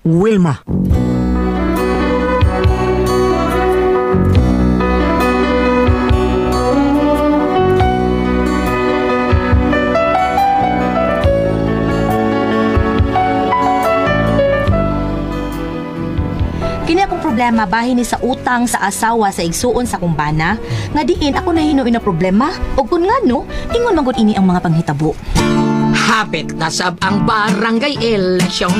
Wilma. Kini akong problema bahin ni sa utang sa asawa sa igsuon sa kumbana nga diin ako nahinuin na problema ug kun ngano ingon magud ini ang mga panghitabo. Hapit na sab ang barangay eleksyon,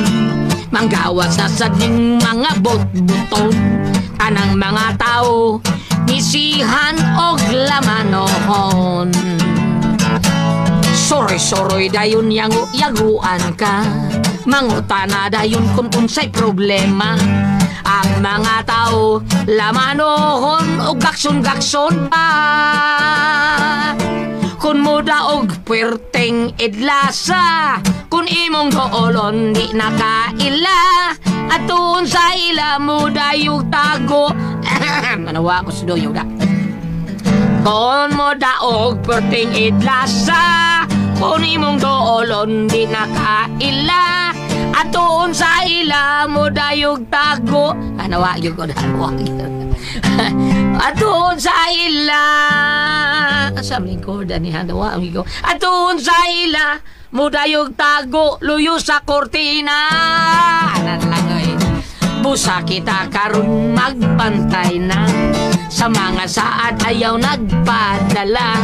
manggawas na sa ning mga bot-buton. Tanang mga tao misihan og lamanon. Soroy-soroy dayon yaguan ka, mangutana dayon kung unsay problema. Ang mga tao lamanon og gakson-gakson pa. Kun muda og puwerteng idlasa, kun imong doolon di nakaila, atun sa ila muda yung tago. Manawa ko sa doyo da. Kun muda og puwerteng idlasa, kun imong doolon di nakaila, atun sa ila muda yung tago. Manawa yung ko da. Atun sa ila, asam lingkod ani hadawa amigo. Atun sa ila, mudayog tago luyo sa kortina. Anan lang ay. Busa kita karon magbantay na. Sa mga saad ayaw nagpadala.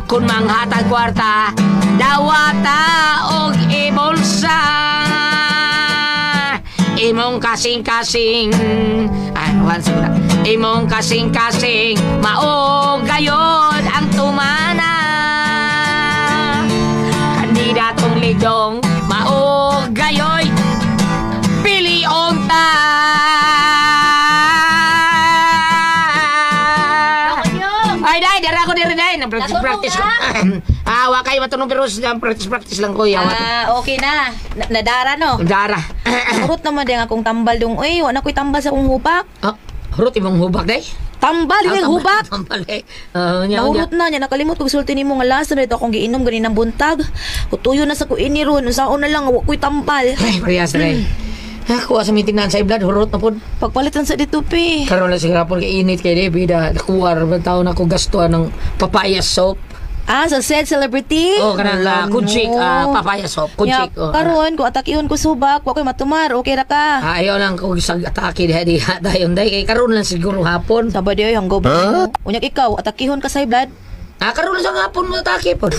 Kung manghatag kwarta, dawata og ibulsa. Imong kasing-kasing imong kasing-kasing maog gayod ang tumana. Kandidatong ligdong maog gayoy piliong ta. Ay day dara ko diri day nang practice ko. Wa kay matunong pero practice lang ko ya. Okay na. Nadara no. Dara. Urot naman din akong tambal dong. Uy, wala ko'y tambal sa akong hubak. Hurot imong hubak day? Tambal yung hubak. Tambal eh. Nahurot na niya. Nakalimot kong sulti ni mo nga lasa na ito akong giinom ganinang buntag. Tuyo na sa kuini ron. Saon na lang, ko'y tambal. Ay, parehas na eh. Kuha sa meeting na sa blood, hurot na po. Pagpalitan sa dito, pi. Karoon na sigara po kay init kay Debbie. Nakuha rin taon ako gastuhan ng papaya soap. Sa said celebrity? Kanang kuchik, papaya soap, kuchik. Karon ko atakihon ko subak, wa ko'y matumar, okay ra ka. Ayaw lang ko sa atake di dayon day kay karon lang siguro hapon. Sabado yung hanggaw. Unyag ikaw, atakihon ka sa blood. Karon lang sa hapon mo atake po.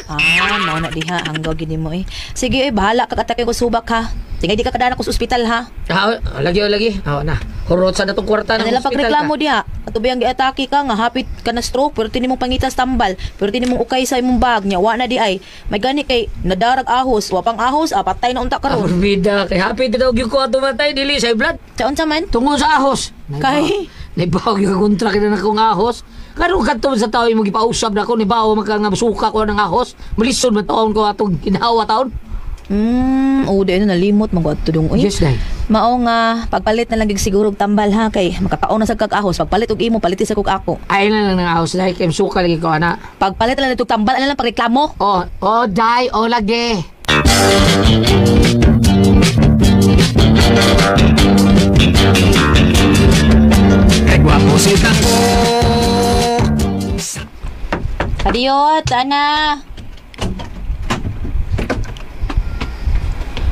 Mao na diha hanggaw gini mo eh. Sige bahala ka atake ko subak ha. Tingay di ka kadana ko sa ospital ha. Lagi. Na. Hurot sa datong kwarta ng ospital. Ano lang pagreklamo ka. diha? Ato bayang giatake ka nga hapit ka na stroke pero tinimong pangitas tambal, pero tinimong ukay sa imong bag nya wa na di ay. May gani kay nadarag ahos, wa pang ahos, patay na unta karon. Bida kay hapit daw gyud ko ato matay dili sa blood. Sa unsa man? Tungo sa ahos. Kay Nibaw yung kontra kita na kong ahos. Karon kadto sa tao mo gipausab na ko nibaw maka nga suka ko ng ahos. Malisod man taon ko atong ginawa taon. Dahil na nalimot mag-uad to dong. Yes, day. Mao nga, pagpalit na lang siguro tambal ha, kay makakaon na sa kag-ahos. Pagpalit og imo, paliti sa kog ako. Ay na lang ng ahos, day. Kaya suka lagi ko, ana. Pagpalit na lang itong tambal, ano lang pagreklamo? Day, lagi. Kagwapo si Tako. Kadiyot, ana.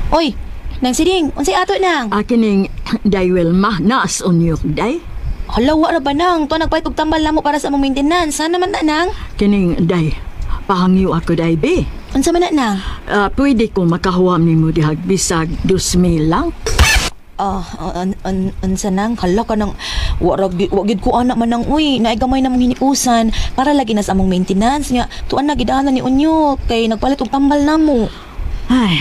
Oy, nang siding, unsay ato nang? Akining day Wilma, naas unyok day. Halawa na ba nang? Tuwa nagpahit og tambal na mo para sa among maintenance. Sana man na nang? Kining day, pahangyo ako day be. Unsa man na nang? Pwede ko makahuam ni mo dihag bisag 2,000 lang. Unsa nang? Hala ka nang, wagid ko anak man nang, uy, naigamay na mong hinikusan para lagi na sa among maintenance nga. Tuan na gidahanan ni unyok, kay nagpalit og tambal na mo. Ay,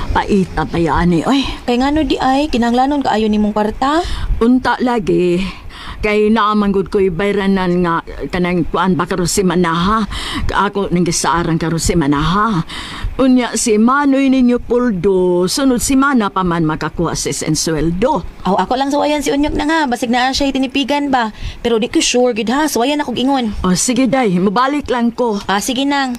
paita tayani, oy. Kay ngano di ay, kinanglanon ka ayon nimong kwarta? Unta lagi. Kay naamanggod ko'y bayranan nga kanang kuan ba karo si Manaha. Ako nang gisaarang karo si Manaha. Unya si Manoy ninyo puldo, sunod si Mana pa man makakuha si sweldo. Ako lang sawayan si Unyok na nga, basig na siya tinipigan ba. Pero di ko sure gid ha, sawayan ako ingon. Sige day, mabalik lang ko. Sige nang.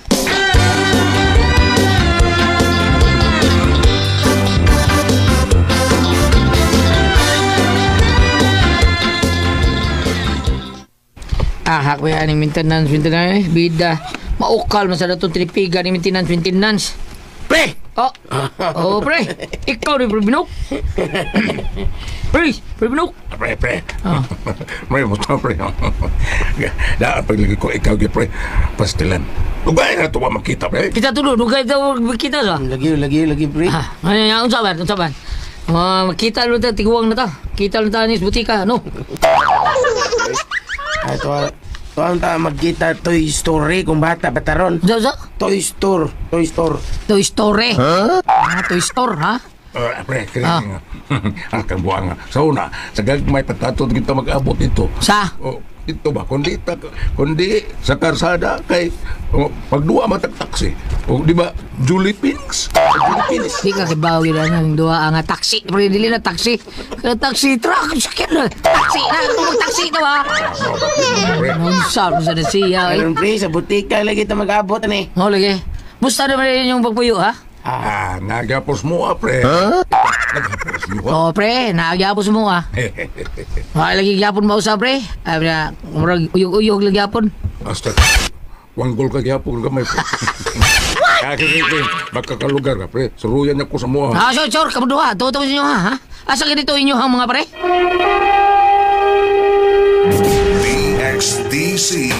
Ahak ba yan yung maintenance, bida. Maukal man sa datong tinipigan ni maintenance. Pre! Oh, pre. Ikaw rin, pre Binok. Pre Binok. Pre. Pre, mo to, pre. Daan paglagi ko ikaw, pre. Pastilan. Lugay na ito makita, pre. Kita tulo, dugay daw kita sa. Lagi, pre. Ano, unsaban. Makita lang ta, tiguang na ta. Kita lang ta ni butika, no? Ito ang magkita Toy Story kung bata bataron. Sa? Toy Store. Toy Story. Toy Store, ha? Pre, kaya nga. Ang kabuang nga. Sa una, sa gagmay patatod kita mag-abot ito. Sa? Ito ba? Kundi sa karsada kay pagduwa matag-taksi. O di ba, Julie Pins? Di ka kibaw yun ang dua ang taxi. Pero dili na taxi. Taxi truck. Sakit na. Taxi na. Ito mag-taxi ito, ha? Nonsal sa na siya, eh. Ayun, pre, sa butika lagi ito mag-abot, ani. Lagi. Musta naman yung pagpuyo, ha? Nagyapos mo, pre. Nagyapos mo. Pre, nagyapos mo, ha? Lagi gyapon mo sa, pre. Uyog-uyog lagi gyapon. Basta, wanggol ka gyapon gamay, pre. Kaya, magkakalugar ka, pre. Suruyan niya ko sa mo, ha? Sure, kamu dua. Tuto sa inyo, ha? Asa ganito inyo, ha, mga pre? DXDC.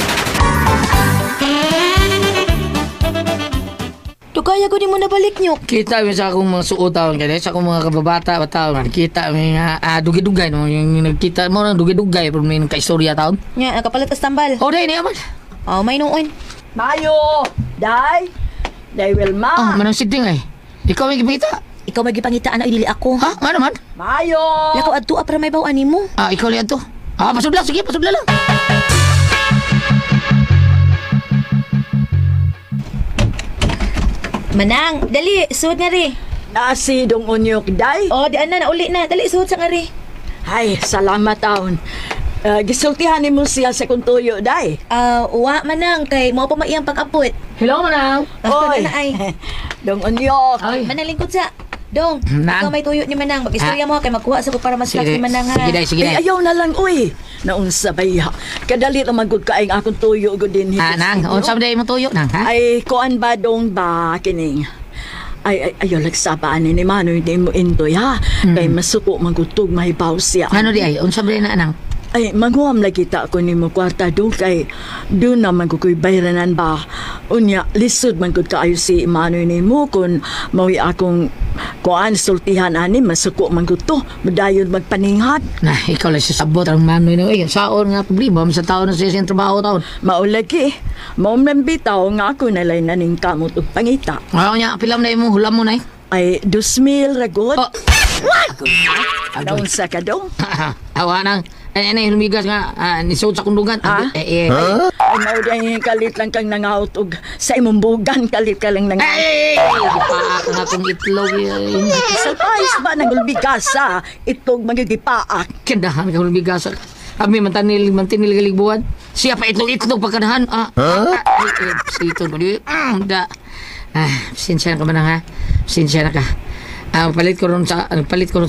Kaya ko di mo nabalik nyo. Kita mo sa akong mga suotawan kaya sa akong mga kababata batawan. Kita mo dugay-dugay no, yung nagkita mo nang dugay-dugay pero may kaistorya taon. Nya, nakapalit as tambal. Day ni aman. May noon. Mayo! Day Wilma! Manang siding ay. Ikaw may gipita. Ikaw magipangitaan na idili ako. Ha? Nga naman? Mayo! Lakaw adto para may bawaan nimo. Ikaw liyan to. Pasudla, sige, pasudla lang. Manang, dali, suot nga ri. Nasi dong unyok, Day. Di na, nauli na. Dali, suot sa nga ri. Ay, salamat taon. Gisultihan ni mo siya sa kuntuyo, Day. Wa manang, kay mo pa maiyang pag-apot. Hello, manang. Oy, na ay. dong unyok. Ay. Manang lingkod sa. Dong, Nang. ikaw may tuyo ni Manang. Mag-istorya mo kay magkuha sa ko para mas laki Manang ha. Sige, Ay, ayaw na lang, uy. Naunsa ba iya? Kadali naman gud kaing akong tuyo gud din. Nang, unsa day mo tuyo, nang, ha? Ay, kuan ba dong ba kining? Ayaw lagsabaan ni Manoy di mo intoy ha. Kay masuko magutog mahibaw siya. Ano di ay? Unsa day na, nang? Ay, maghuam lagi ta ako ni mo kwarta doon kay doon naman ko ko'y bayranan ba. Unya, lisod man ko kaayo si Manoy ni mo kung mawi akong kuan sultihan ani, masuko man ko to. Madayon magpaninghat. Ikaw lang sasabot ang manoy na. Saon nga problema sa taon na siya siyang trabaho taon. Maulagi, maumlang bitaw nga ako nalay naning kamot o pangita. Niya, pilam na mo, hulam mo na Ay, 2,000 ragot. What? Naon sa ka daw? Awa nang. Humigas nga, nisod sa kundungan. Ay, mauday kalit lang kang nangaut og sa imong bugan, kalit ka lang nangaut. Gipaak nga kong itlog. Surprise ba nang ulbigasa? Itog magigipaak. Kandahan ka ulbigasa. Kami mantinil galigbuan. Siya pa itlog pagkanahan. Sito mo di. Sinsya na ka ba na ha? Sinsya na ka. Palit ko ron sa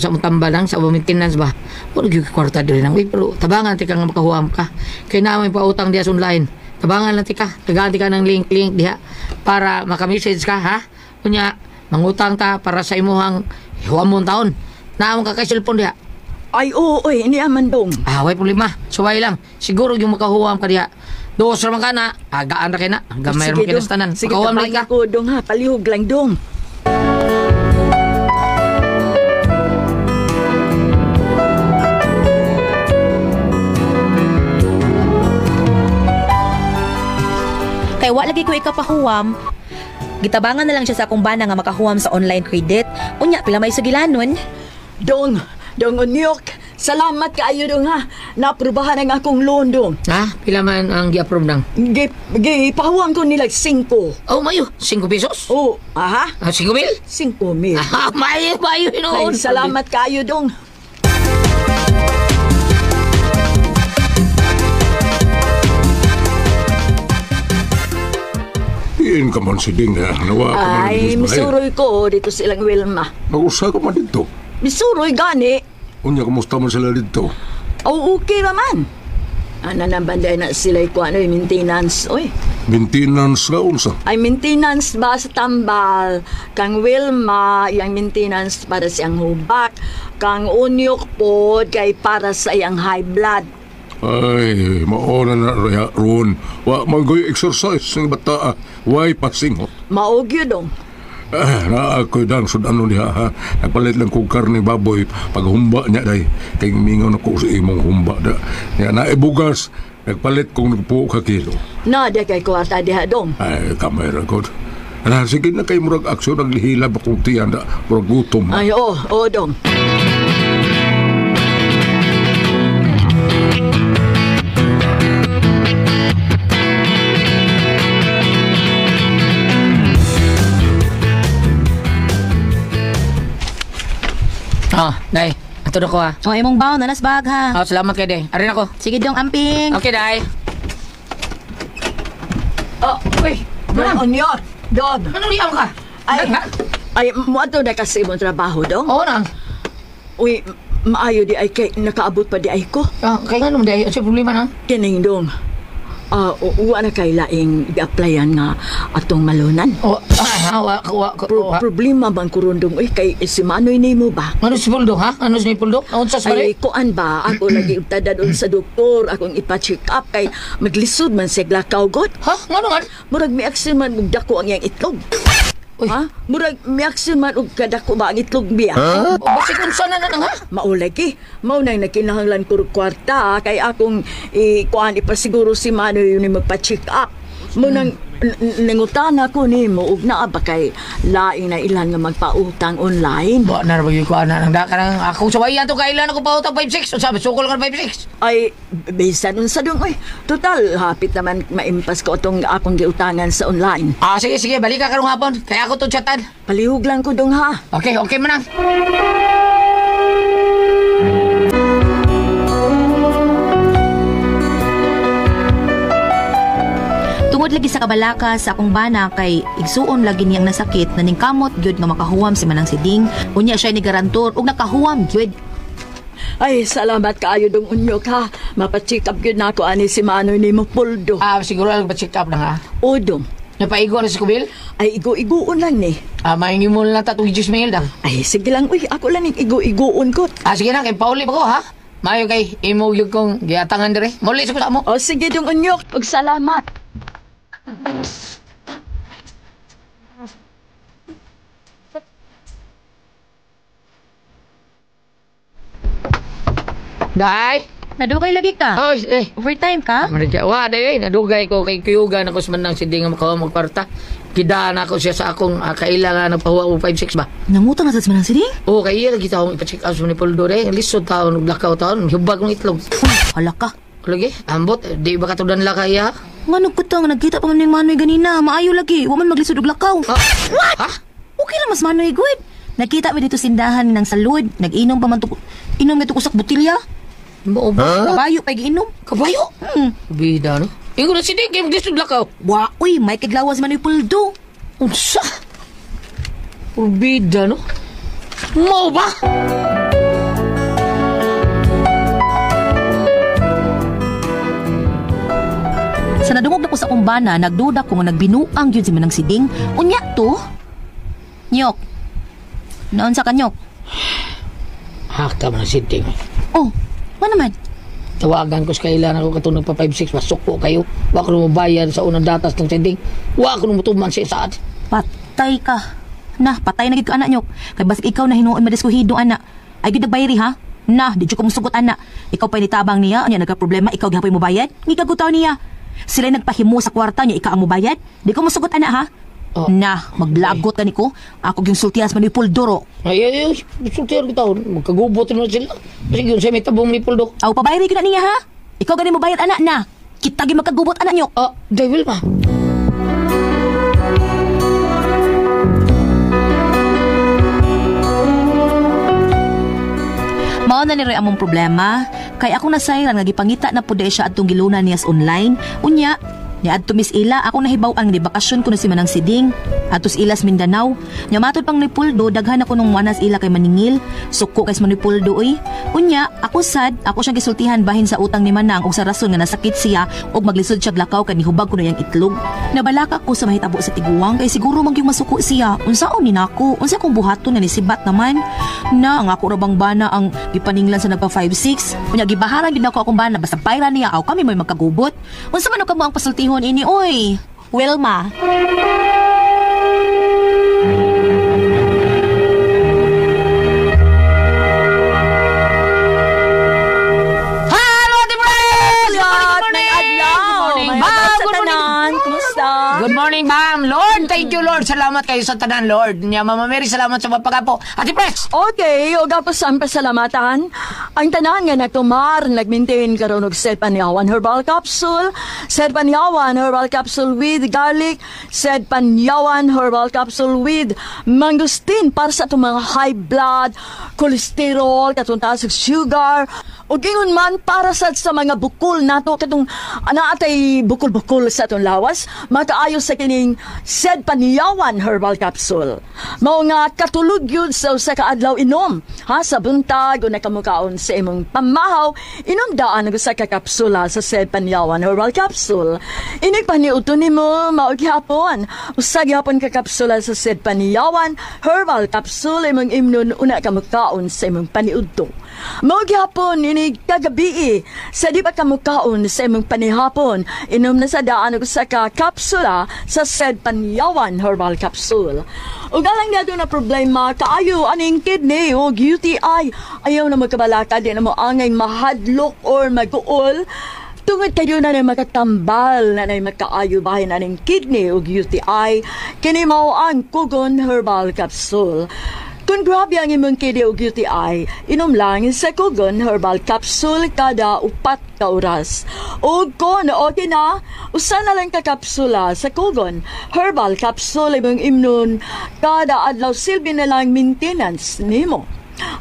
mong tambalang sa maintenance ba. Wala gyud kwarta diri nang pero tabangan ti kang makahuam ka. Kay na may pautang diha sa online. Tabangan lang ti ka. Taganti ka ng link diha para maka-message ka ha. Kunya mangutang ta para sa imuhang huamon taon. Naamon ka kay cellphone diha. Ay, oo, ini aman dong. Way problema. Suway lang. Siguro yung makahuam ka diha. Dos ra man ka na. Gaan ra kay na. Gamay ra kinastanan. Sige, Makahuam lang ka. ko dong ha. Palihog lang dong. Kay wa lagi ko ikapahuwam. Gitabangan na lang siya sa akong bana nga makahuwam sa online credit. Unya, pila may sugilanon. Dong unyok. Salamat kaayo dong ha. Naaprubahan ang akong loan dong. Pila man ang gi-approve nang? Gipahuwam ko nila 5. Mayo, 5 pesos? Oh, aha. 5 mil? 5,000. Mayo Ay, hinoon. salamat kaayo dong. Iin ka man si Ding na. Nawa ka man. Ay, misuroy ko dito silang Wilma. Mag-usa ka man dito. Misuroy gani. Unya, kumusta man sila dito? Oh, okay naman. Ano na banday na sila ko ano yung maintenance, oy. Maintenance ka unsa? Ay maintenance ba sa tambal? Kang Wilma, yung maintenance para siyang hubak. Kang Unyok po, kay para sa iyang high blood. Ay, mauna na ron. Wa magoy exercise ng bata. Why pasingot? Maugyo dong. Na ako'y dang ano niya ha. Nagpalit lang kong karne baboy. Pag humba niya day. Kaya mingaw na ko sa imong humba da. Niya na ibugas. Nagpalit kong nagpuo ka kilo. Na, di kay kwarta diha dong. Ay, kamay ra god. Sige na kay murag aksyon naglihilab akong tiyan da. Murag gutom. Ay, oo dong. Day. Ato na ko ha. O, imong baon, nanas bag ha. Salamat kay Day. Arin ako. Sige dong, amping. Okay, Day. Uy. Dong, Unyok. Dong. Ano liyaw ka? Ay, mo ato na kasi imong trabaho dong. Oo nang. Uy, maayo di ay kay nakaabot pa di ay ko. Kaya nga naman, Day. Ano problema nang? Kining dong. Uwa na kay laing i-applyan nga atong malunan. Problema bang kurundong kay si Manoy nimo ba? Ano si Puldo, ha? Ano si Puldo? Ano sa Ay, kuan ba? Ako lagi utadadon sa doktor. Akong ipa-check up kay maglisod man sa glakaw god. Ha? Ano nga? Murag may aksyon man og dako ang iyang itlog. Uy. Ha? Murag may aksyon man og kadako ba ang itlog biya? Basi kung saan na nang ha? Maulay ki. Mao nang nakinahanglan ko og kwarta kay akong kuan ipasiguro si Manoy yun magpa-check up. Mo nang nangutana ko nimo ug naa ba kay laing na ilan nga magpautang online. Ba na ba yung kuha na nang dakarang ako sa bayan to kailan ako pa utang 5-6 o sabi sukol ka 5-6. Ay bisan unsa dong total hapit naman maimpas ko tong akong giutangan sa online. Sige balik ka karong hapon kaya ako to chatan. Palihog lang ko dong ha. Okay manang. Tungod lagi sa kabalaka sa akong bana kay igsuon lagi niyang nasakit na ning kamot gyud nga makahuwam si Manang Siding. Unya siya ni garantor ug nakahuwam gyud. Ay, salamat kaayo dong Unyok ha. Mapacheck up gyud nako ani si Manoy nimo Puldo. Siguro lang pa-check up na ha. O dong. Napaigo na si Kubil? Ay, igo-igoon lang ni. Mahingi mo lang tatong Diyos Miguel dang. Ay, sige lang. Uy, ako lang igo-igoon ko. Sige na, kay Pauli pa ko ha. Mayo kay imo yung kong giatangan dire. Muli sa mo. O, sige dong Unyok. Ug salamat. Day! Nadugay lagi ka? Overtime ka? Day, nadugay ko kay Kuyugan ako sa Manang Siding nga makawa magparta. Kidaan ako siya sa akong kailangan ng pahuwa ko 5-6 ba? Nangutang na sa Manang Siding? Oo, kay iya lagi taong ipacheck out sa Manipuldo rin. Lisod taon, blackout taon, hubag ng itlog. Hala ka. Lagi, ambot, di ba katudan la kaya? Nga nagkutang, nagkita pa man yung Manoy ganina. Maayo lagi, waman maglisod og lakaw. What? Ha? Okay lang mas Manoy good. Nagkita mi dito sindahan ng salud. Nag-inom pa man inom nga tukusak butilya. Mo ba? Kabayo pa giinom. Kabayo? Bida, no? Ingo na sinig, kaya maglisod lakaw. Wa, uy, may kaglawas Manoy Puldo. Unsa? Bida, no? Mo ba? Sa nadungog na ko sa kumbana, nagduda ko nga nagbinuang yun si Manang Siding. Unya to? Nyok. Naon sa kanyok? Haka man ang Siding. Oh, ano naman? Tawagan ko sa kailangan ko katunog pa 5-6. Masok ko kayo. Wa ko mabayan sa unang datas ng Siding. Wa ko mutuman sa isaad. Patay ka. Na, patay na gid ka anak nyok. Kay basig ikaw na hinuon madiskuhido anak. Ay gid nagbayri ha? Na, di ko musugot anak. Ikaw pa nitabang niya, anya nagka-problema, ikaw gihapoy mo bayad? Ngigagutaw niya. Sila nagpahimo sa kwarta niya, ika ang mubayad? Di ko masugot anak ha? Na, maglagot ka ni ko. Ako yung sultiyas man ni Puldoro. Ay, sultihan ko taon. Magkagubot na sila. Kasi yun siya may tabong ni Puldo. Aw, pabayri ka na niya ha? Ikaw ganin mo bayad anak na. Kita gi magkagubot anak nyo. Devil ma. Mao na ni Roy among problema. Kay ako nasayran nga gipangita na pude siya atong gilunan niya sa online. Unya, Ni adto Miss Ila, ako nahibaw ang bakasyon ko na si Manang Siding. Atos Ilas Mindanao. Nya matod pang ni Puldo, daghan ako nung wanas ila kay maningil. Suko kay man ni Puldo oy. Unya, ako sad, ako siyang gisultihan bahin sa utang ni Manang ug sa rason nga nasakit siya ug maglisod siya lakaw kay nihubag ko na yang itlog. Nabalaka ko sa mahitabo sa tiguang kay siguro magyung masuko siya. Unsaon ni nako? Unsa kong buhaton nga nisibat naman? Na ang ako ra bang bana ang gipaninglan sa nagpa 5-6. Unya gibaharan gid ako akong bana basta bayran niya aw kami may magkagubot. Unsa man kamo ang pasultihon ini oy? Wilma. Good morning, ma'am. Lord, thank you, Lord. Salamat kayo sa tanan, Lord. Nya, Mama Mary, salamat sa mapagapo. Ate Pres! Okay, o gapos ang pasalamatan. Ang tanan nga nagtumar, nagmaintain karon og Sed Panyawan Herbal Capsule, Sed Panyawan Herbal Capsule with garlic, Sed Panyawan Herbal Capsule with mangosteen para sa itong mga high blood, cholesterol, katong taas og sugar, o gingon man para sa mga bukol nato katong naatay bukol-bukol sa atong lawas, makaayo sa kining Sed Panyawan Herbal Capsule. Mao nga katulog yun sa usa ka adlaw inom. Ha, sa buntag o nakamukaon sa imong pamahaw, inom daan ang usa ka kapsula sa Sed Panyawan Herbal Capsule. Inig paniuto nimo mao gihapon. Usa gihapon ka kapsula sa Sed Panyawan Herbal Capsule imong imnon una kamukaon sa imong paniudto. Mao gihapon inig kagabi sa di pa kamukaon sa imong panihapon, inom na sa daan og usa ka kapsula sa Sed Panyawan Herbal Capsule. Ug alang nato na problema kaayo aning kidney o UTI, ayaw na magkabalaka di na mo angay mahadlok or mag-uol. Tungod kayo na makatambal na makaayo bahin aning kidney o UTI, kini mao ang Kugon Herbal Capsule. Kung grabe ang imong kidney o UTI, inom lang sa Kugon Herbal Capsule kada 4 ka oras. O kung okay na, usa na lang ka kapsula sa Kugon Herbal Capsule imong imnon kada adlaw, silbi na lang maintenance nimo.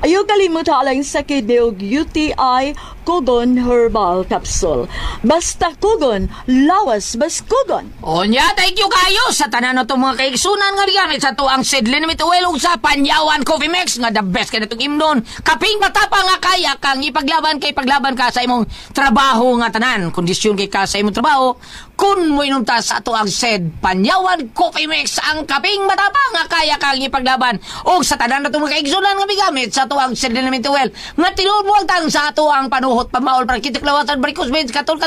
Ayaw kalimutan alang sa kidney o UTI, Kugon Herbal Capsule. Basta Kugon, lawas bas Kugon. Onya, thank you kayo sa tanan itong mga kaigsunan nga gamit sa tuang Sed Liniment Oil ug sa Panyawan Coffee Mix nga the best kay natong imnon. Kaping matapa nga kaya kang ipaglaban ka sa imong trabaho nga tanan. Kondisyon kay ka sa imong trabaho, kun mo inom ta sa tuang Sed Panyawan Coffee Mix ang kaping matapa nga kaya kang ipaglaban ug sa tanan natong mga kaigsunan nga bigamit sa tuang Sed Liniment Oil nga tinuod tang sa tuang panuhot pamaol para kita klawasan barikos beds katol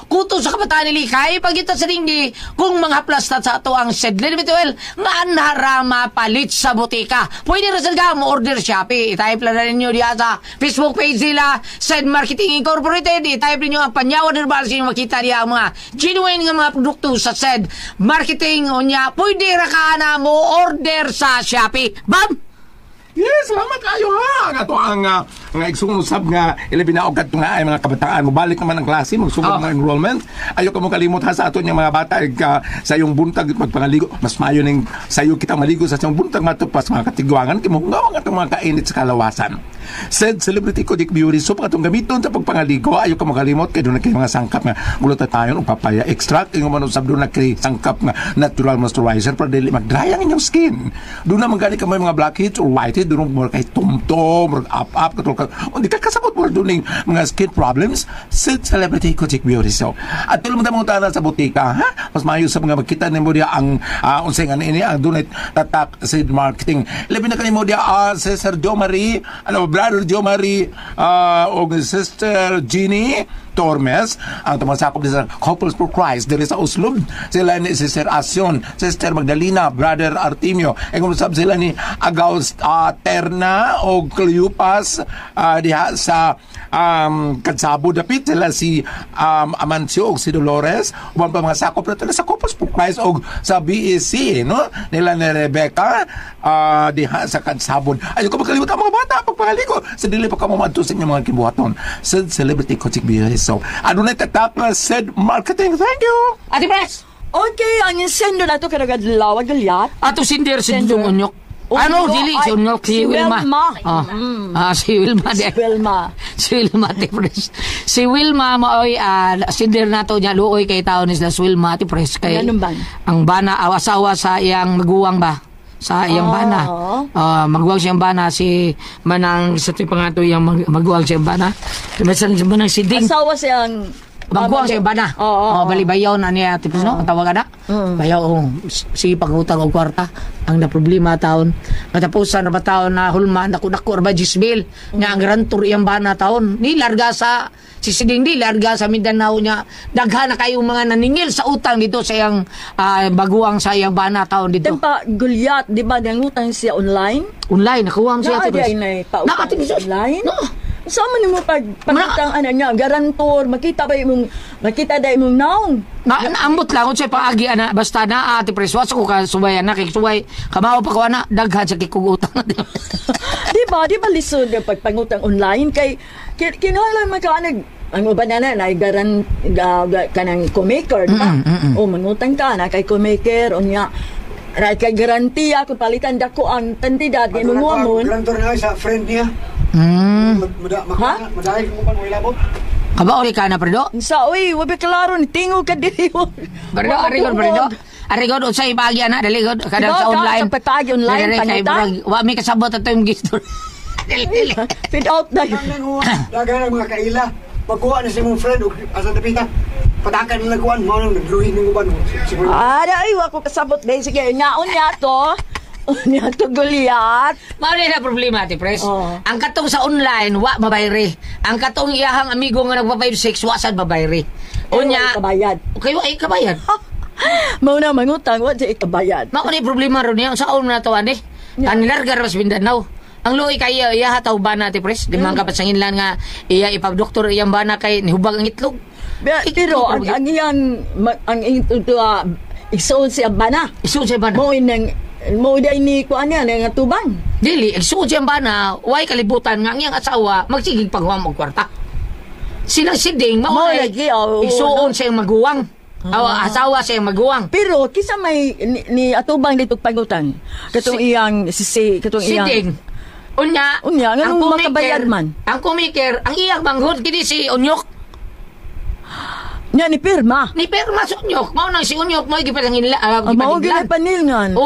kuto sa kabataan ni Likay pagita sa ringdi kung mga haplas ta sa ato ang Sed Liniment Oil nga anharama palit sa butika. Pwede rin sa mo order Shopee. I-type lang ninyo diya sa Facebook page nila Sed Marketing Incorporated. I-type ninyo ang Panyawan Herbal sa makita diya ang mga genuine nga mga produkto sa Sed Marketing. O niya, pwede ra ka na mo order sa Shopee. Bam! Yes, salamat kayo ha. Nga to ang igsunod sab nga ilabinaog kadto nga ay mga kabataan mo balik naman ang klase magsugod ng enrollment. Ayo ka mo kalimot ha sa ato nya mga bata sa yung buntag magpangaligo. Mas mayo ning sayo kita maligo sa yung buntag matupas mga katigwangan kimo nga atong mga kainit sa kalawasan. Said Celebrity Kodik Beauty Soap atong gamiton sa pagpangaligo. Ayo ka mo kalimot kay doon na kay mga sangkap nga glutathione o papaya extract ingon man usab doon na kay sangkap nga natural moisturizer para dili mag-dry ang inyong skin. Doon na manggali ka may mga blackheads or whiteheads doon mo kay tumtom, up, katulog hindi ka kasabot mo doon mga skin problems. Said Celebrity Kodik Beauty Soap. At tulong mo mga tanan sa butika, ha? Mas maayos sa mga magkita ni mo diya ang unsay nga ini ang doon tatak Sed Marketing. Labi na kanimo diya si Sir Jo Marie, Brother Jo Marie, o Sister Jeannie Tormes, ang tumasakop din sa Couples for Christ diri sa Oslob. Sila ni Sister Asyon, Sister Magdalena, Brother Artemio, e kung sab sila ni Agaus Terna o Cleopas diha sa Kadsabo dapit sila si Amancio o si Dolores, uban pa mga sakop na sa Couples for Christ o sa BEC, no? Nila ni Rebecca diha sa Kadsabo. Ayo ko magkalimutan mga bata pagpangaligo sa dili pa ka mamadto sa inyong mga kibuhaton sa Celebrity Kodik Beauty. So, adunay tatak na Sed Marketing. Thank you. Ate Pres! Okay, ang sendo na ito karagad lawag galyat. Ato sinder si Jung Unyok. Ano, dili, si Unyok, si Wilma. Si Wilma. Si Wilma. Si Wilma, Tipres. Si Wilma, maoy, sindir na to niya, luoy kay tao ni si Wilma, Tipres. Kay, Ganun ba? ang bana, asawa sa iyang maguwang ba? Sa iyang bana. Maguwang siyang bana, si Manang, sa tipang nga to, iyang maguwang siyang bana. Masan Manang si Ding. Asawa siyang... Magkuhang siya bana. Bali bayaw na niya tipos no. Ang tawag na. Bayaw si pangutang og kwarta. Ang na problema taon. Katapusan na ba taon na hulma dako ba Gisbel. Nga ang grantor iyang bana taon. Ni larga sa si Siding di larga sa Mindanao niya. Daghan na kayong mga naningil sa utang dito sa iyang baguang sa iyang bana taon dito. Tempa Gulyat, di ba nangutang siya online? Online nakuha siya tipos. Nakating online? No. Sama ni mo pagpangitang niya, garantor, makita da imong naong. Naambot lang ko siya paagi ana basta na ati preswa sa ko ka subayan na kay suway kamao pa ko ana daghan sa kikugutang. Di ba lisod ang pagpangutang online kay kinahanglan magkaanag ang uban na kanang co-maker, di ba? O mangutang ka na kay co-maker unya right kay garantiya kung palitan dako ang tandidad ni mong amon. Garantor nga sa friend niya. Madahil kung mo ilabot. Kabaori ka na, Predo? Sa, wabi klaro, tingog ka diri. Predo, Predo. Arigod, unsay ibagi na, daligod. Kadang sa online. Kapag online, pangutang. Wa may kasabot at yung gistor. Feed out na yun. Dagan ang mga kaila. Magkuha na si mong friend, asa napita. Patakan ng laguan, mo nang nagluhin ng uban. Ako kasabot. Sige, nyaon niya to. Niya to Gulyat. Mauna na problema, Ate Pres. Ang katong sa online, wa mabayri. Ang katong iyahang amigo nga nagpa-5-6, wa sad mabayri. Unya, kabayad. Kayo ay kabayad. Mauna mangutang, wa siya ikabayad. Mauna problema ron niya. Sa una to, ane. Kanilargar mas Mindanao. Ang luoy kay iya hataw ba na, Ate Pres? Di man kapasangin lang nga iya ipag-doktor iyang bana kay nihubag ang itlog. Pero ang iyang isuon siya bana. Isuon siya bana. Mo day ni kuan niya nga tuban. Dili, isuod siya bana, way kalibutan nga ang iyang asawa magsigig paghuam og kwarta. Sila Siding mao isuon siya maguwang. Asawa siya maguwang. Pero kisa may ni atubang dito pagutang. Katong iyang katong iyang Siding. Unya nganong makabayad man. Ang kumiker, ang iyang manghod kini si Unyok. Nya ni pirma. Ni pirma sa Unyok. Mao nang si Unyok mo gipasangin mao gid panilngan.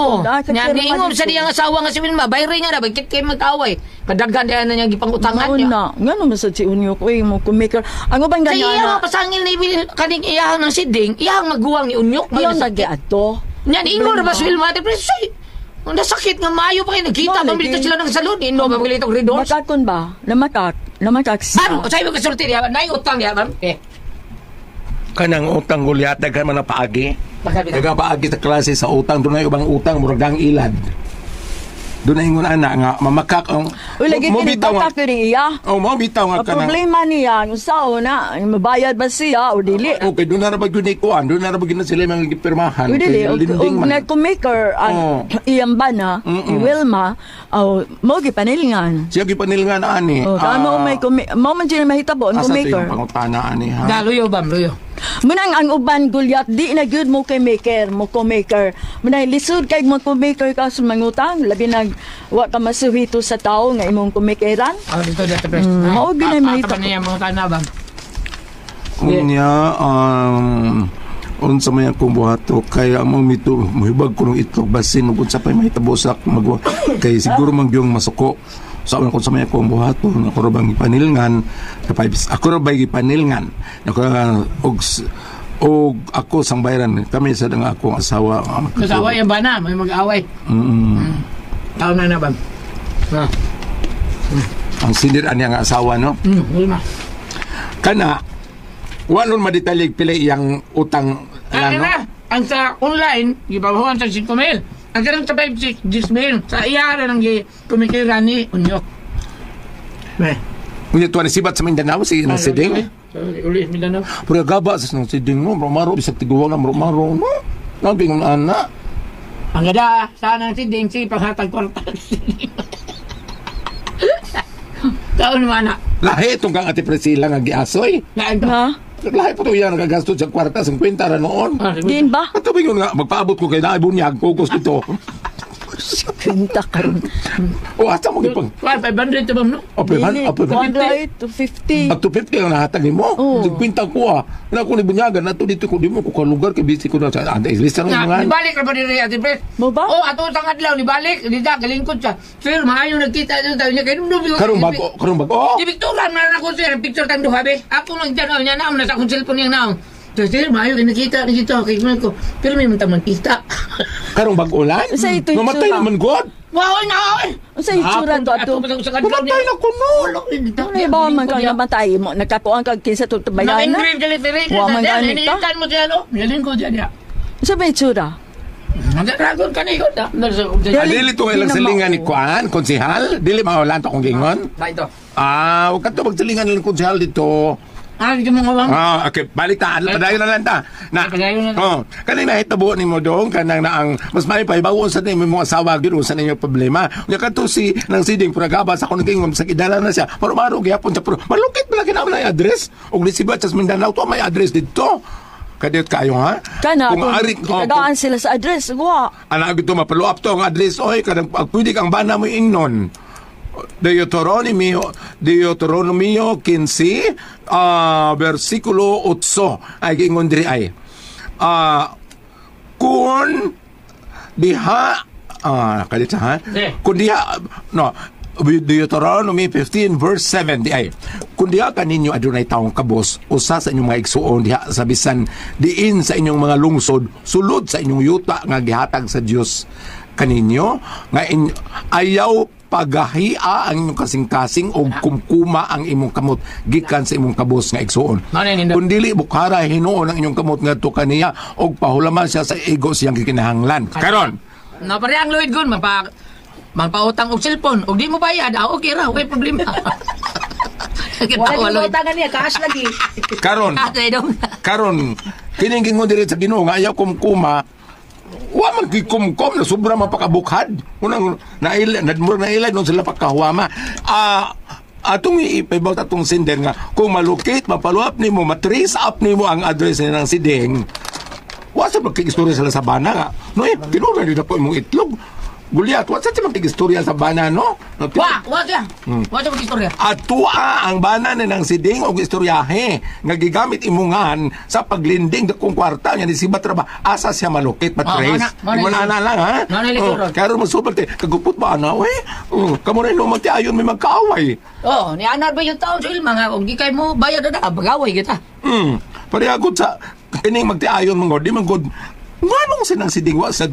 Nya ni ingom sa diyang asawa nga si Wilma, bayri nga ra bagkit kay mag-away. Kadaghan diyan na niya gipangutangan niya. Ngano man sa si Unyok mo kumaker. Ang ubang ganyan. Kaya iya pasangil ni kaning iyahang ng Siding, iyahang maguwang ni Unyok. Iyon lagi ato. Nya ni ingom ra ba si Wilma de presoy. Ang nasakit nga maayo pa kayo nagkita pa dito sila ng salon. Ino ba magilito corridors? Makakon ba? Namakak Ano? siya. Sa'yo mo kasulti niya? Nay utang niya, ma'am? Kanang utang Gulyat, daghan man na paagi. Bakit? Dagang paagi sa klase sa utang, doon na ubang utang, muragang ilad. Doon na ingon ana nga, mamakak ang... Lagi kinibakak rin iya. Mabitaw nga Ang kanang... problema niya, kung saan na, mabayad ba siya o dili? Okay, doon na ra ba yun ikuan, doon na ra ba yun sila mga gipirmahan. O dili, o Linding man. nagkumaker, iyang bana, ni Wilma, mo gipanilngan. Siya gipanilngan ani. Kano may mo man siya mahitabo, ang Asa to kumaker. yung pangutana ani ha? Luyo, bam, luyo. Munang ang uban Gulyat, di na good mo kay maker, mo ko-maker. Munang lisod kay mo ko-maker ka sa mangutang, labi nag wa ka masuhito sa tao nga imong kumakeran. Dito, pres. Mao ginay mahita. Tapan niya mga tana, bam. Unya, unsa may akong buhato kaya mo mito muhibag ko ng itlog basin ug unsa pay mahitabo sa magwa kay siguro man gyung masuko sa so, kung sa may akong buhato ako ra bang ipanilngan ako ra bang ipanilngan og ako sang bayran kami sa dang akong asawa Kasawa yung bana, may mag-away. Taon na bam. Ang sinir ani ang asawa no Wilma. kana walon madetalyeg pila iyang utang lang no Ang sa online, gibabawan sa 5,000. Ang ganang sa 5-6, 10,000. Sa iyara ng kumikiran ni Unyok. unya tuwa ni sibat sa Mindanao si Siding Uli, Mindanao. pero gaba sa Siding mo maro bisag tiguwang na maro no nabing ana Ang gada, saan ang Siding si panghatag kwarta. Taon naman na. lahi itong kang Ate Priscilla nga giasoy Lain to. Ha? lahi po ito yan nagagastos sa kwarta 50 ra noon Din ba? At sabi ko nga, magpaabot ko kay Naibunyag, focus ito. Kwinta karon. O, asa mo ipang... 500 to ba no? O, Dili, 150. 250. Up to 50 ang nahatag mo. Oo. Kwinta ko na ko ni bunyagan na to dito ko di mo ko ka lugar kay busy ko na sa lista ng Na, mga. nibalik na ba diri Ate Pres? Mo ba? Oh, ato sang adlaw nibalik, di da galingkod siya. Sir, maayo nagkita dito tayo niya kay dum. Karong bago. Di Victoria man ako sir, picture tang duha be. Ako lang dyan, niya naam na sa akong cellphone niya naam. Sir, maayo kay nakita dito kay ko. Pero may man kita. Karong bago ulan. Sa ito yung Namatay sura. naman god. Wow, na. Unsa itsura to ato? Namatay na ko no. Ano ba man kang namatay mo? Nagkatuan kag kinsa to bayan na? Na-engrave dali dali. Wa man ganit ka? Nilitan mo siya no. Nilin ko diyan ya. Unsa ba itsura? Nagdragon ka ni ko da. Dili to ilang silingan ni Kuan, konsehal. Dili maulan to kong gingon. Ba ito. Wag ka to magsilingan ng konsehal dito. Di mo ngawang. Okay, balik ta. Padayon na lang ta. Padayon na lang. Kanina hitabo ni mo doon kanang na ang mas may pahibawon sa nimo mo asawa gyud sa ninyo problema. Nya kadto si nang siding puragaba sa kuno gingon sa kidala na siya. Maro gyapon sa pro. Malukit ba lagi na may address? Og lisibat sa Mindanao to may address dito. Kadiyot kayo ha? Kana Kung ari tagaan sila sa address. Wa. ana gito mapalo up to ang address oy kadang pwede kang bana mo ingnon. Deuteronomio 15 versikulo 8 ay gingon diri ay kun diha kadito ha kun diha no Deuteronomy 15 verse 7 di ay kun diha kaninyo adunay taong kabos usa sa inyong mga igsuon diha sa bisan diin sa inyong mga lungsod sulod sa inyong yuta nga gihatag sa Dios kaninyo nga ayaw pagahia ang inyong kasing-kasing o kumkuma ang imong kamot gikan sa imong kabos nga igsuon. Kung dili bukhara hinuon ang inyong kamot ngadto kaniya og pahulaman siya sa ego siyang gikinahanglan. Karon, na pare ang Lloyd gun magpautang og cellphone og di mo bayad, okay ra, okay problema. Wala mo utangan niya, cash lagi. karon kining gingon diri sa Ginoo nga ayaw kumkuma. Wa man gikumkom na sobra mapakabukhad. Unang nailay nun sila pagkahuwama. Atong iipabaw atong sender nga kung malukit, mapaluap nimo, matrace up nimo ang address ng sideng. Wa sa magkikistorya sila sa bana nga. No kinura nila po imong itlog. Gulyat, wa sa magkikistorya sa bana no? Wa siya. Wa sa magkikistorya. Atua ang bana ni ng siding og istoryahe nga gigamit imungan sa paglinding kung kwarta niya ni sibat ra ba asa siya malukit patrace. Mo na lang ha. Karon mo subot kagupot ba ana we? Kamo rin no magtiayon may magkaaway. Ni anar ba yung taon sa ilma nga og di kay mo bayad na bagaway kita. Parehagod sa kining magtiayon mo di man good. Nganong sinang siding wa sa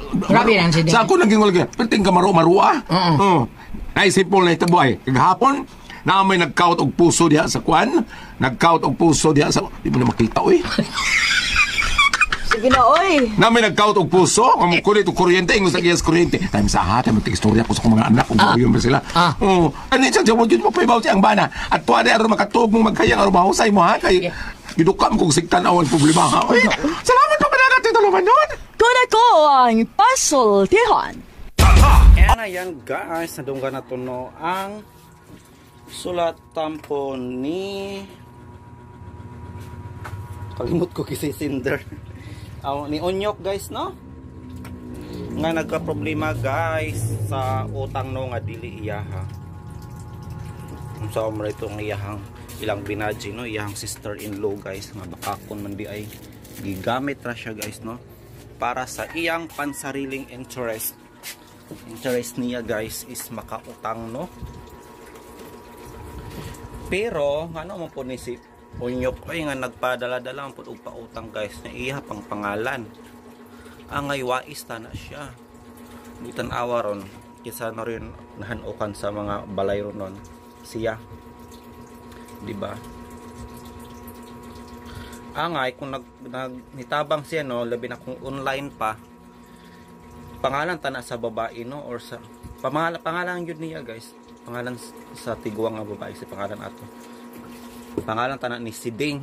grabe nang siding. Sa ako naging walga, perting ka marua. Naisipol na ito buhay. Kagahapon, na may nag-count og puso diha sa kwan. Nag-count og puso diha sa... Di mo na makita, oy. Sige na, oy. Na may nag-count og puso. Ang kulit o kuryente. Ingos na kiyas kuryente. Time sa hati. Mag-istorya ko sa mga anak. Kung yun ba sila. Ano yun siya? Diyan mo paibaw siya ang bana. At tuwa na aron makatug mong magkayang aron mahusay mo ha. Kay gidukam kong sigtan awan problema ha. Oy, salamat pa pala natin tuluman nun. Kuna ko ang puzzle tihan. And ayan guys, nadunggan na to no ang sulat tampo ni kalimut ko kasi Cinder ni Onyok guys no nga nagka-problema guys sa utang no nga dili iyaha sa umra itong iyahang ilang binaji no iyahang sister-in-law guys nga bakakon man di ay gigamit ra siya guys no para sa iyang pansariling interest niya guys is makautang no pero ano mo po ni si Onyok ay nga nagpadala-dala po og pautang guys na iya pang pangalan angay wais na siya bitan awaron kisa na rin nahanukan sa mga balay ron siya di ba angay kung nitabang siya no labi na kung online pa pangalan tana sa babae no or sa pangalan yun niya guys pangalan sa tiguang nga babae si pangalan ato pangalan tana ni Siding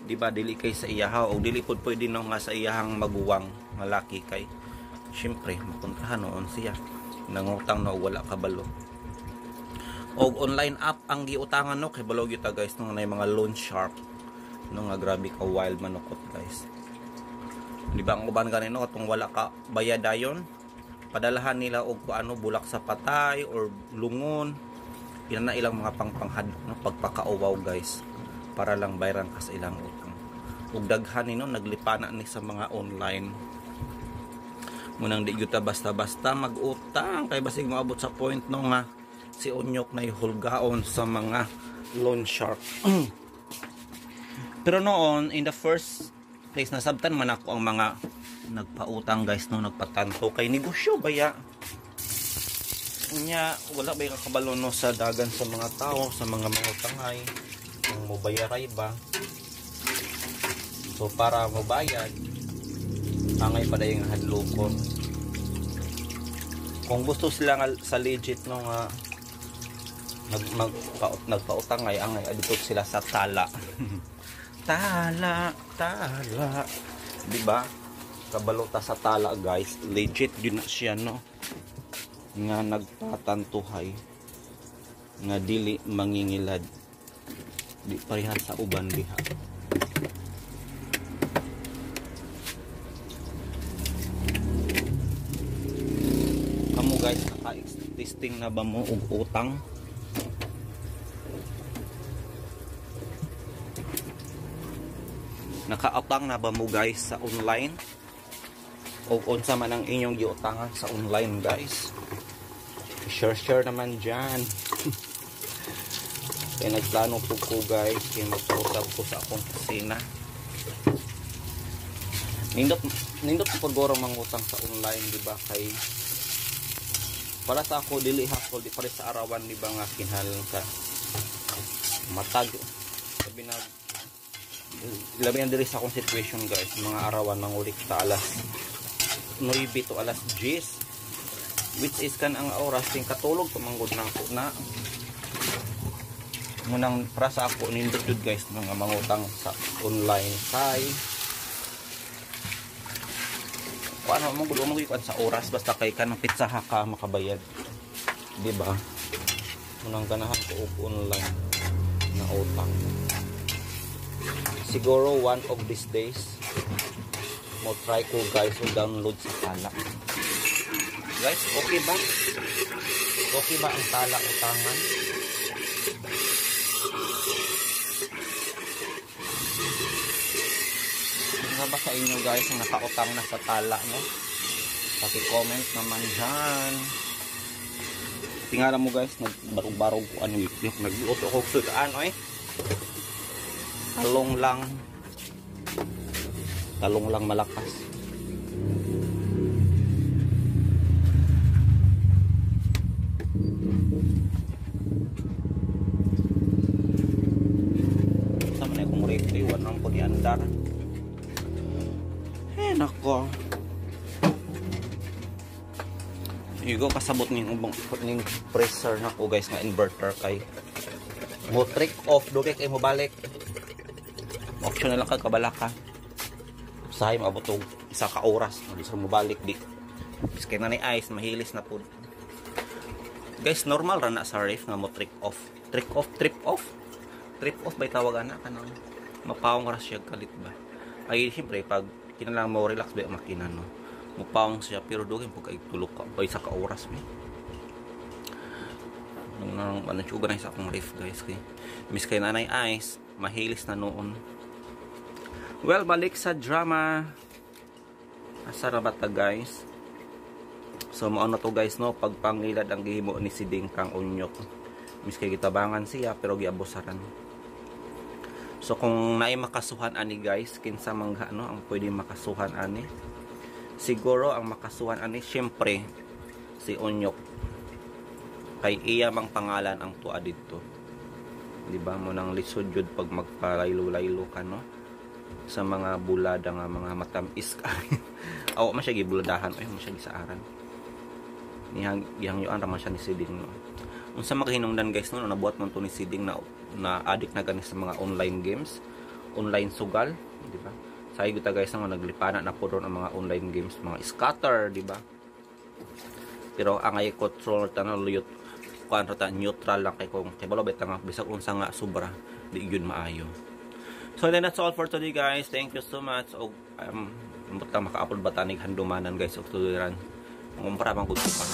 di ba dili kay sa iyahaw o dili pud pwede no nga sa iyahang maguwang nga laki kay syempre mapuntahan noon siya nangutang no wala kabalo og online app ang giutangan no kay balog yuta guys no na mga loan shark no nga grabe ka wild manukot guys di ba ang uban ganino katong wala ka bayad dayon padalahan nila og kuano bulak sa patay or lungon. Yan na ilang mga pangpanghad no pagpakauwaw guys para lang bayaran ka sa ilang utang. Ug daghan nino naglipana ni sa mga online. Munang di gyud ta basta-basta mag-utang kay basig moabot sa point no nga si Onyok na hulgaon sa mga loan shark. Pero noon in the first place nasabtan man ako ang mga nagpautang guys no nagpatanto kay negosyo baya. Nya wala ba yung kabalo no sa dagan sa mga tao sa mga utangay ang mobayaray ba. So para mobayad angay pa dayong hadlokon. Kung gusto sila sa legit no nga nagpautang ay angay adto sila sa tala. tala di ba? Kabalota sa tala guys, legit yun na siya no nga nagtatantuhay nga dili mangingilad di parehas sa uban diha. Kamu guys naka-testing na ba mo og utang? Nakautang na ba mo guys sa online? O unsa man ang inyong giutangan sa online guys? Share naman dyan. Kaya nagplano po ko guys kaya magpausap ko sa akong kusina. Nindot po pagoro mangutang sa online diba kay para sa ako dili hapol di pare sa arawan di ba nga kinahanglan sa matag sabi na labi na diri sa akong situation guys mga arawan mangulik sa alas 9 to alas 10 which is kan ang oras ting katulog pamanggod na ako na munang para sa ako nindot yun guys mga mangutang sa online kay ano mo gulo mo ikuan sa oras basta kay kanang pizza ha ka makabayad di ba munang ganahan ko og online na utang siguro one of these days mo try ko guys o download sa tala guys okay ba ang tala utangan ba sa inyo guys ang nakautang na sa tala no? Paki-comment naman dyan. Tingala mo guys, nagbarog-barog ko ano yung nag-iot ako sudaan talong lang malakas. Sama na akong review, anong po ni andar. Nako. Igo kasabot ning pressure nako guys nga inverter kay mo trick off do kay mo balik. Option na lang kag kabalaka. Say maabot og isa ka oras mo mo balik di. Kay na ni ice mahilis na pud. Guys normal ra na sa ref nga mo trip off bay tawagan na kanang mapawong ra siya kalit ba. Ay siyempre pag kinalang mo relax ba makina no mupawong siya pero dugay pag tulog ka bay sa ka oras mi nang ano chuga na sa akong ref guys kay miss kay nanay ice mahilis na noon. Well balik sa drama asa ra ba ta guys so mao na to guys no pagpangilad ang gihimo ni si Ding Kang Onyok miss kay gitabangan siya pero giabusaran. So kung naay makasuhan ani guys, kinsa mangha no ang pwede makasuhan ani? Siguro ang makasuhan ani syempre si Onyok. Kay iya mang pangalan ang tuwa dito. Di ba mo nang lisod jud pag magpalaylo-laylo ka no sa mga bulada nga mga matamis ka. Aw man siya gibuladahan ay man siya gisaaran. Nihang yuan ra man siya ni Siding no. Unsa makahinungdan guys no nabuhat man to ni Siding na addict na gani sa mga online games, online sugal, di ba? Say kita guys nga naglipana na po ron ang mga online games, mga scatter, di ba? Pero ang ay control ta na luyot kuan ta neutral lang kay kung kay balobet nga bisag unsa nga sobra di gyud maayo. So then that's all for today guys. Thank you so much og maka-upload ba tanig handumanan guys og tuliran ngumpra man gud ko pa.